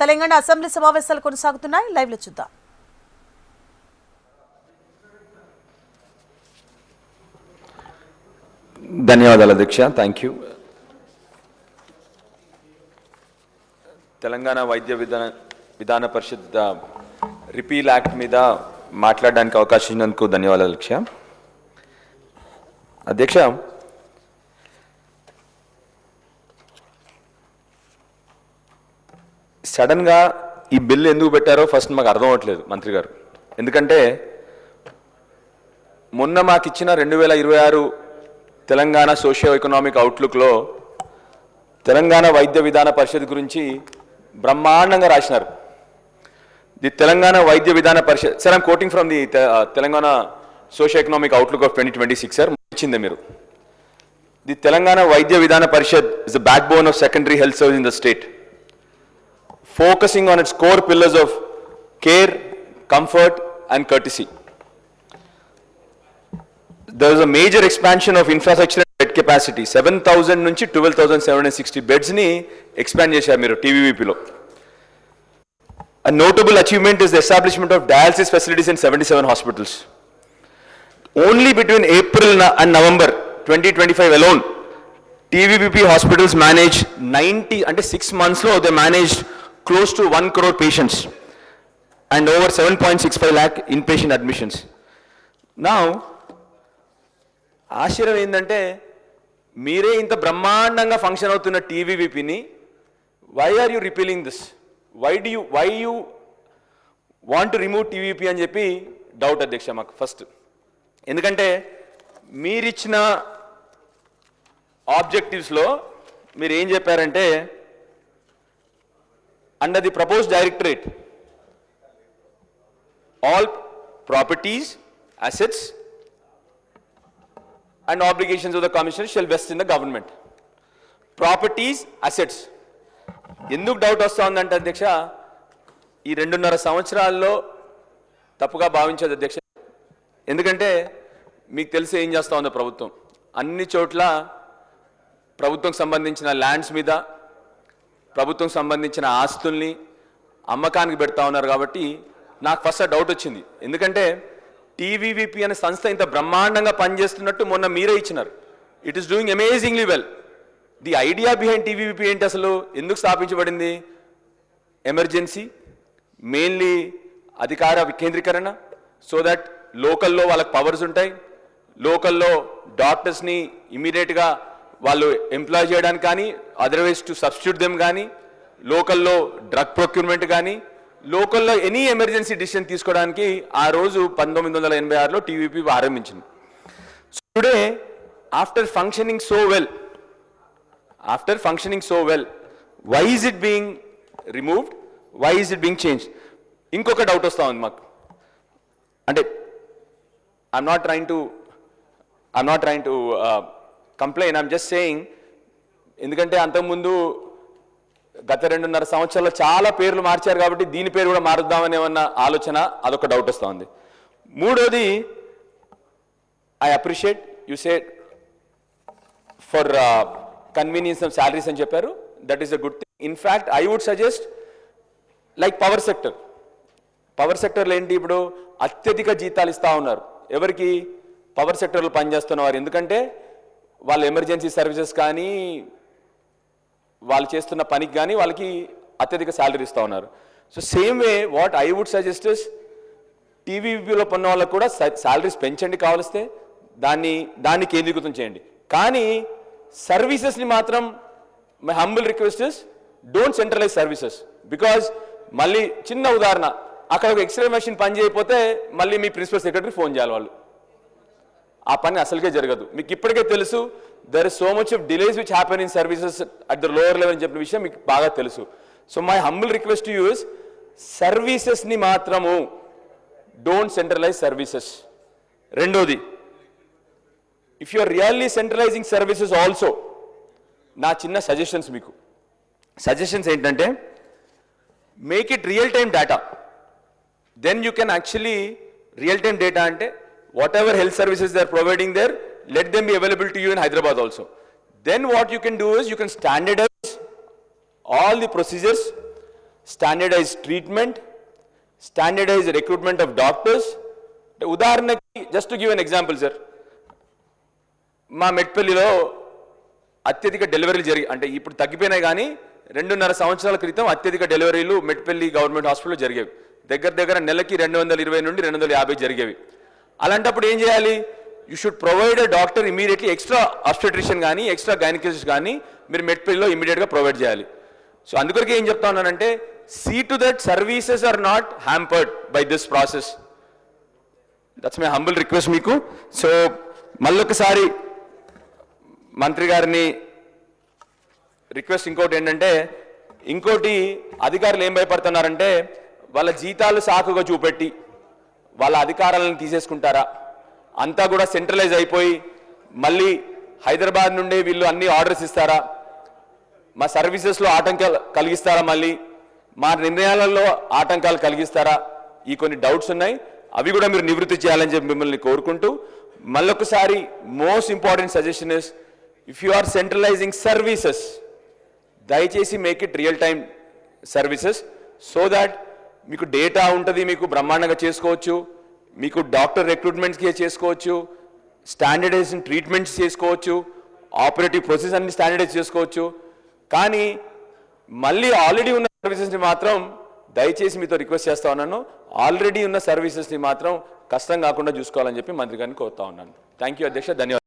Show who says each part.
Speaker 1: Telangana assembly సమావేశాలు కొనసాగుతున్నాయి. Live లో చూద్దాం.
Speaker 2: ధన్యవాదాలు అధ్యక్ష. Thank you. Telangana Vaidya Vidhana Parishad repeal act మీద మాట్లాడడానికి అవకాశం ఇచ్చినందుకు ధన్యవాదాలు అధ్యక్ష. అధ్యక్ష, సడన్గా ఈ బిల్లు ఎందుకు పెట్టారో ఫస్ట్ మాకు అర్థం అవ్వట్లేదు మంత్రి గారు. ఎందుకంటే మొన్న మాకు ఇచ్చిన 2026 తెలంగాణ సోషియో ఎకనామిక్ అవుట్లుక్లో తెలంగాణ వైద్య విధాన పరిషత్ గురించి బ్రహ్మాండంగా రాసినారు. The Telangana Vaidya Vidhana Parishad, sir I'm quoting from the Telangana socio economic outlook of 2026 sir ఇచ్చింది మీరు. The Telangana Vaidya Vidhana Parishad is the backbone of secondary health service in the state, focusing on its core pillars of care, comfort and courtesy. There is a major expansion of infrastructure and bed capacity. 7,000 నుంచి 12,760 beds ni expand చేశారు మీరు TVVP లో. A notable achievement is the establishment of dialysis facilities in 77 hospitals. Only between April and November 2025 alone, TVVP hospitals managed 90 అంటే 6 months లో they managed close to 1 crore patients and over 7.65 lakh inpatient admissions. Now, ఆశ్చర్యం ఏంటంటే మీరే ఇంత బ్రహ్మాండంగా function అవుతున్న టీవీవీపీని why are you repealing this, why you want to remove TVP అని చెప్పి డౌట్ అధ్యక్ష మాకు ఫస్ట్. ఎందుకంటే మీరిచ్చిన ఆబ్జెక్టివ్స్లో మీరు ఏం చెప్పారంటే, under the proposed directorate, all properties, assets and obligations of the commissioner shall vest in the government. Properties, assets. ఎందుకు డౌట్ వస్తుందంటే అధ్యక్ష, ఈ 2.5 సంవత్సరాల్లో తప్పుగా భావించదు అధ్యక్ష. ఎందుకంటే మీకు తెలిసి ఏం చేస్తూ ఉందో ప్రభుత్వం, అన్ని చోట్ల ప్రభుత్వం సంబంధించిన ల్యాండ్స్ మీద, ప్రభుత్వం సంబంధించిన ఆస్తుల్ని అమ్మకానికి పెడతా ఉన్నారు. కాబట్టి నాకు ఫస్ట్ డౌట్ వచ్చింది. ఎందుకంటే టీవీవీపీ అనే సంస్థ ఇంత బ్రహ్మాండంగా పనిచేస్తున్నట్టు మొన్న మీరే ఇచ్చినారు. It is doing amazingly well. The idea behind TVVP ఏంటి, అసలు ఎందుకు స్థాపించబడింది? ఎమర్జెన్సీ, మెయిన్లీ అధికార వికేంద్రీకరణ, సో దట్ లోకల్లో వాళ్ళకి పవర్స్ ఉంటాయి, లోకల్లో డాక్టర్స్ని ఇమీడియట్గా వాళ్ళు ఎంప్లాయ్ చేయడానికి కానీ, అదర్వైజ్ టు సబ్స్టిట్యూట్ దెమ్ కానీ, లోకల్లో డ్రగ్ ప్రొక్యూర్మెంట్ కానీ, లోకల్లో ఎనీ ఎమర్జెన్సీ డిసిషన్ తీసుకోవడానికి ఆ రోజు 1986లో టీవీపీ ఆరంభించింది. So today after functioning so well, why is it being removed, why is it being change? ఇంకొక డౌట్ వస్తూ ఉంది మాకు. అంటే I'm not trying to complain, I'm just saying. ఎందుకంటే అంతకుముందు గత 2.5 సంవత్సరాల్లో చాలా పేర్లు మార్చారు కాబట్టి దీని పేరు కూడా మారుద్దామని ఏమన్నా ఆలోచన, అదొక డౌట్ వస్తూ ఉంది. మూడోది, I appreciate you said for convenience of salaries అని చెప్పారు. That is a good thing. In fact I would suggest like power సెక్టర్లో ఏంటి, ఇప్పుడు అత్యధిక జీతాలు ఇస్తూ ఉన్నారు. ఎవరికి? పవర్ సెక్టర్లో పనిచేస్తున్న వారు. ఎందుకంటే వాళ్ళు ఎమర్జెన్సీ సర్వీసెస్ కానీ, వాళ్ళు చేస్తున్న పనికి కానీ వాళ్ళకి అత్యధిక శాలరీ ఇస్తూ ఉన్నారు. So same way what I would suggest is, టీవీపీలో పన్న వాళ్ళకు కూడా శాలరీస్ పెంచండి, కావలిస్తే దాన్ని కేంద్రీకృతం చేయండి. కానీ సర్వీసెస్ని మాత్రం my humble request is don't centralise services. Because మళ్ళీ చిన్న ఉదాహరణ, అక్కడ ఒక ఎక్స్రే మెషిన్ పని చేయకపోతే మళ్ళీ మీ ప్రిన్సిపల్ సెక్రటరీ ఫోన్ చేయాలి వాళ్ళు. ఆ పని అసలుకే జరగదు. మీకు ఇప్పటికే తెలుసు, there is so much of delays which happen in services at the lower level అని చెప్పిన విషయం మీకు బాగా తెలుసు. So my humble request to you is, సర్వీసెస్ని మాత్రము డోంట్ సెంట్రలైజ్ సర్వీసెస్. రెండోది, if you are really centralising services also, నా చిన్న సజెషన్స్ మీకు. సజెషన్స్ ఏంటంటే, make it real time data. Then you can actually, real time data అంటే whatever health services they are providing there, let them be available to you in Hyderabad also. Then what you can do is, you can standardize all the procedures, standardised treatment, standardised recruitment of doctors. ఉదాహరణకి just give an example sir, మా మెట్పల్లిలో అత్యధిక డెలివరీలు అంటే ఇప్పుడు తగ్గిపోయినాయి కానీ 2.5 సంవత్సరాల క్రితం అత్యధిక డెలివరీలు మెట్పల్లి గవర్నమెంట్ హాస్పిటల్లో జరిగేవి. దగ్గర నెలకి 220 నుండి 250 జరిగేవి. అలాంటప్పుడు ఏం చేయాలి? You should provide a doctor immediately, extra obstetrician కానీ ఎక్స్ట్రా గైనకాలజిస్ట్ కానీ మీరు మెట్పల్లిలో ఇమీడియట్గా ప్రొవైడ్ చేయాలి. సో అందుకొరకు ఏం చెప్తా ఉన్నానంటే, see to that services are not hampered by this process. That's my humble request మీకు. సో మళ్ళొకసారి మంత్రి గారిని రిక్వెస్ట్ ఇంకోటి ఏంటంటే, ఇంకోటి అధికారులు ఏం భయపడుతున్నారంటే, వాళ్ళ జీతాలు సాకుగా చూపెట్టి వాళ్ళ అధికారాలను తీసేసుకుంటారా, అంతా కూడా సెంట్రలైజ్ అయిపోయి మళ్ళీ హైదరాబాద్ నుండే వీళ్ళు అన్ని ఆర్డర్స్ ఇస్తారా, మా సర్వీసెస్లో ఆటంకాలు కలిగిస్తారా, మళ్ళీ మా నిర్ణయాలలో ఆటంకాలు కలిగిస్తారా, ఈ కొన్ని డౌట్స్ ఉన్నాయి. అవి కూడా మీరు నివృత్తి చేయాలని చెప్పి మిమ్మల్ని కోరుకుంటూ, మళ్ళొకసారి most important suggestion is, if you are centralising services, దయచేసి make it real time services, so that మీకు డేటా ఉంటుంది, మీకు బ్రహ్మాండంగా చేసుకోవచ్చు, మీకు డాక్టర్ రిక్రూట్మెంట్స్కి చేసుకోవచ్చు, స్టాండర్డైజేషన్ ట్రీట్మెంట్స్ చేసుకోవచ్చు, ఆపరేటివ్ ప్రొసెస్ అన్ని స్టాండర్డైజ్ చేసుకోవచ్చు. కానీ మళ్ళీ ఆల్రెడీ ఉన్న సర్వీసెస్ని మాత్రం దయచేసి మీతో రిక్వెస్ట్ చేస్తా ఉన్నాను, ఆల్రెడీ ఉన్న సర్వీసెస్ని మాత్రం కష్టం కాకుండా చూసుకోవాలని చెప్పి మంత్రి గారిని కోరుతా ఉన్నాను. థ్యాంక్ యూ అధ్యక్ష, ధన్యవాదాలు.